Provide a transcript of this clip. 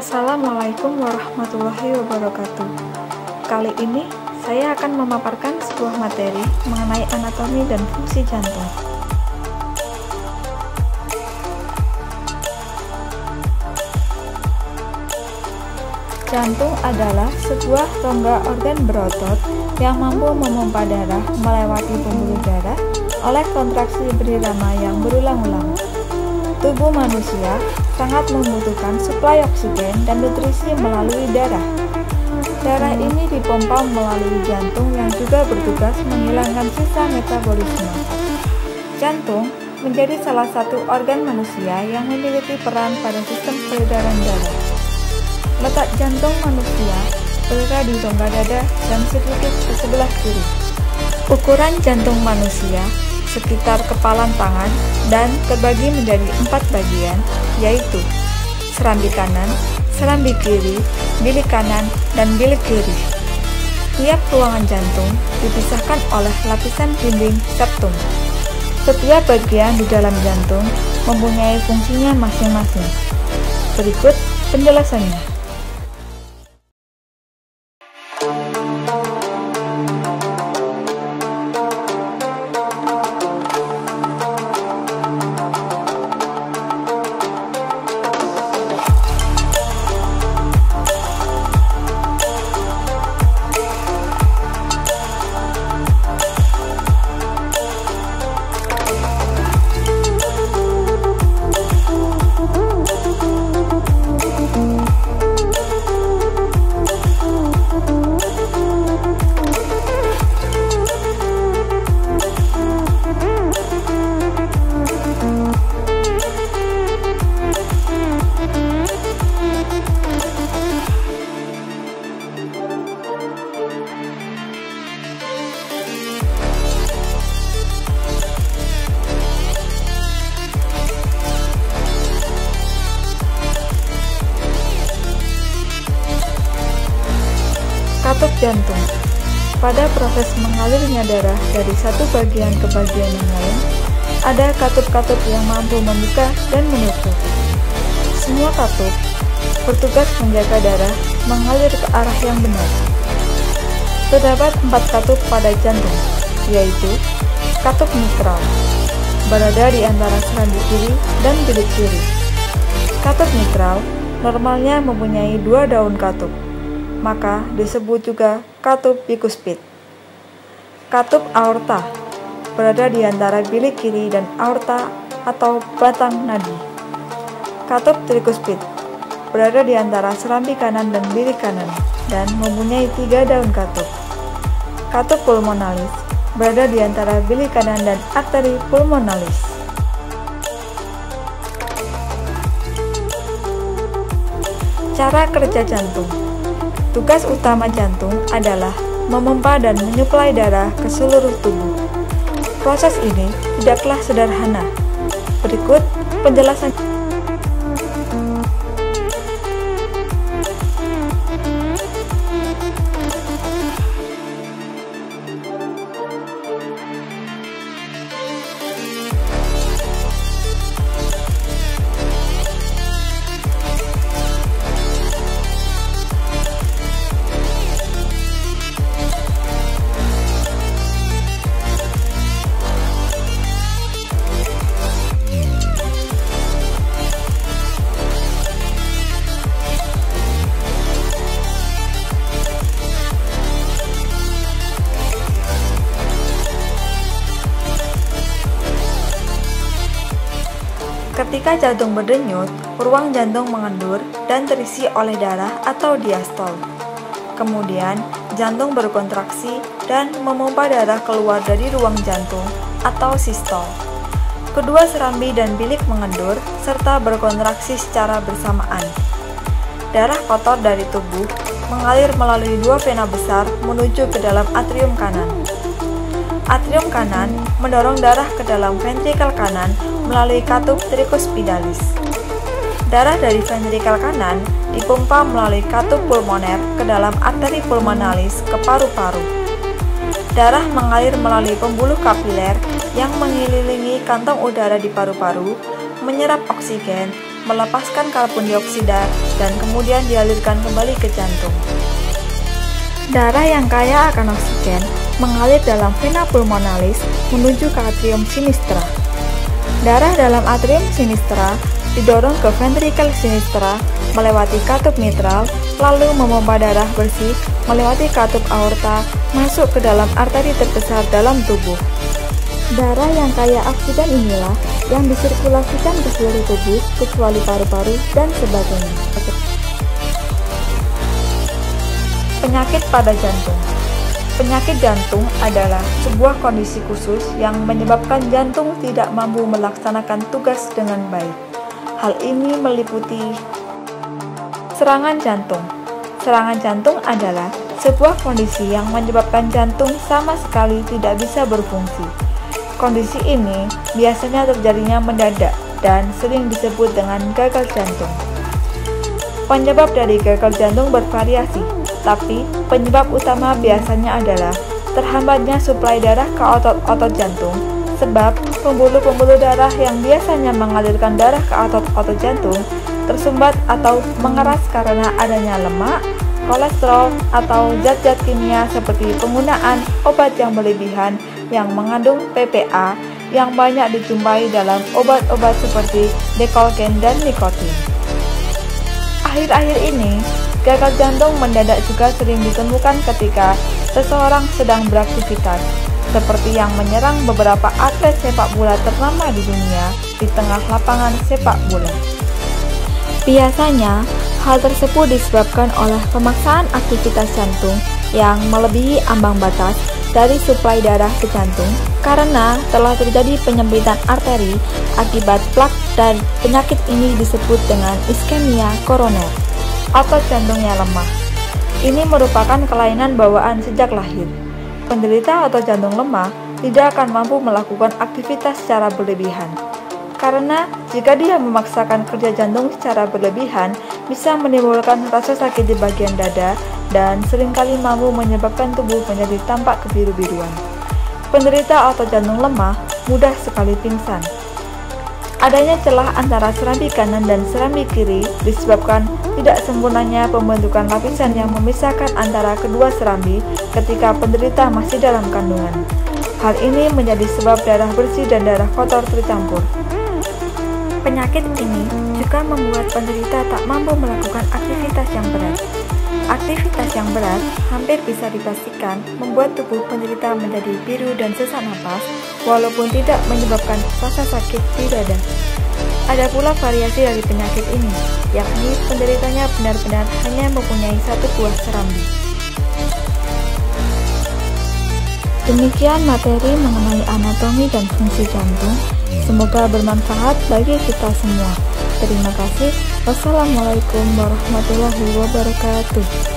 Assalamualaikum warahmatullahi wabarakatuh. Kali ini saya akan memaparkan sebuah materi mengenai anatomi dan fungsi jantung. Jantung adalah sebuah rongga organ berotot yang mampu memompa darah melewati pembuluh darah oleh kontraksi berirama yang berulang-ulang. Tubuh manusia sangat membutuhkan suplai oksigen dan nutrisi melalui darah. Darah ini dipompa melalui jantung yang juga bertugas menghilangkan sisa metabolisme. Jantung menjadi salah satu organ manusia yang memiliki peran pada sistem peredaran darah. Letak jantung manusia berada di rongga dada dan sedikit ke sebelah kiri. Ukuran jantung manusia sekitar kepalan tangan dan terbagi menjadi 4 bagian, yaitu serambi kanan, serambi kiri, bilik kanan, dan bilik kiri. Tiap ruangan jantung dipisahkan oleh lapisan dinding septum. Setiap bagian di dalam jantung mempunyai fungsinya masing-masing. Berikut penjelasannya. Katup jantung. Pada proses mengalirnya darah dari satu bagian ke bagian yang lain, ada katup-katup yang mampu membuka dan menutup. Semua katup bertugas menjaga darah mengalir ke arah yang benar. Terdapat 4 katup pada jantung, yaitu katup mitral, berada di antara serambi kiri dan bilik kiri. Katup mitral normalnya mempunyai 2 daun katup, maka disebut juga katup bikuspid. Katup aorta berada di antara bilik kiri dan aorta atau batang nadi. Katup trikuspid berada di antara serambi kanan dan bilik kanan dan mempunyai 3 daun katup. Katup pulmonalis berada di antara bilik kanan dan arteri pulmonalis. Cara kerja jantung. Tugas utama jantung adalah memompa dan menyuplai darah ke seluruh tubuh. Proses ini tidaklah sederhana. Berikut penjelasan. Ketika jantung berdenyut, ruang jantung mengendur dan terisi oleh darah atau diastol. Kemudian, jantung berkontraksi dan memompa darah keluar dari ruang jantung atau sistol. Kedua serambi dan bilik mengendur serta berkontraksi secara bersamaan. Darah kotor dari tubuh mengalir melalui 2 vena besar menuju ke dalam atrium kanan. Atrium kanan mendorong darah ke dalam ventrikel kanan melalui katup trikuspidalis. Darah dari ventrikel kanan dipompa melalui katup pulmoner ke dalam arteri pulmonalis ke paru-paru. Darah mengalir melalui pembuluh kapiler yang mengelilingi kantong udara di paru-paru, menyerap oksigen, melepaskan karbon dioksida dan kemudian dialirkan kembali ke jantung. Darah yang kaya akan oksigen mengalir dalam vena pulmonalis menuju ke atrium sinistra. Darah dalam atrium sinistra didorong ke ventricle sinistra melewati katup mitral, lalu memompa darah bersih melewati katup aorta masuk ke dalam arteri terbesar dalam tubuh. Darah yang kaya oksigen inilah yang disirkulasikan ke seluruh tubuh kecuali paru-paru dan sebagainya. Penyakit pada jantung. Penyakit jantung adalah sebuah kondisi khusus yang menyebabkan jantung tidak mampu melaksanakan tugas dengan baik. Hal ini meliputi serangan jantung. Serangan jantung adalah sebuah kondisi yang menyebabkan jantung sama sekali tidak bisa berfungsi. Kondisi ini biasanya terjadinya mendadak dan sering disebut dengan gagal jantung. Penyebab dari gagal jantung bervariasi, tapi penyebab utama biasanya adalah terhambatnya suplai darah ke otot-otot jantung, sebab pembuluh-pembuluh darah yang biasanya mengalirkan darah ke otot-otot jantung tersumbat atau mengeras karena adanya lemak, kolesterol, atau zat-zat kimia seperti penggunaan obat yang berlebihan yang mengandung PPA yang banyak dijumpai dalam obat-obat seperti dekolgen dan nikotin. Akhir-akhir ini, gagal jantung mendadak juga sering ditemukan ketika seseorang sedang beraktivitas, seperti yang menyerang beberapa atlet sepak bola ternama di dunia di tengah lapangan sepak bola. Biasanya, hal tersebut disebabkan oleh pemaksaan aktivitas jantung yang melebihi ambang batas dari suplai darah ke jantung karena telah terjadi penyempitan arteri akibat plak, dan penyakit ini disebut dengan iskemia koroner. Otot jantungnya lemah. Ini merupakan kelainan bawaan sejak lahir. Penderita otot jantung lemah tidak akan mampu melakukan aktivitas secara berlebihan. Karena jika dia memaksakan kerja jantung secara berlebihan, bisa menimbulkan rasa sakit di bagian dada dan seringkali mampu menyebabkan tubuh menjadi tampak kebiru-biruan. Penderita otot jantung lemah mudah sekali pingsan. Adanya celah antara serambi kanan dan serambi kiri disebabkan tidak sempurnanya pembentukan lapisan yang memisahkan antara kedua serambi ketika penderita masih dalam kandungan. Hal ini menjadi sebab darah bersih dan darah kotor tercampur. Penyakit ini juga membuat penderita tak mampu melakukan aktivitas yang berat. Aktivitas yang berat hampir bisa dipastikan membuat tubuh penderita menjadi biru dan sesak napas, walaupun tidak menyebabkan rasa sakit di dada. Ada pula variasi dari penyakit ini, yakni penderitanya benar-benar hanya mempunyai satu buah serambi. Demikian materi mengenai anatomi dan fungsi jantung. Semoga bermanfaat bagi kita semua. Terima kasih. Wassalamualaikum warahmatullahi wabarakatuh.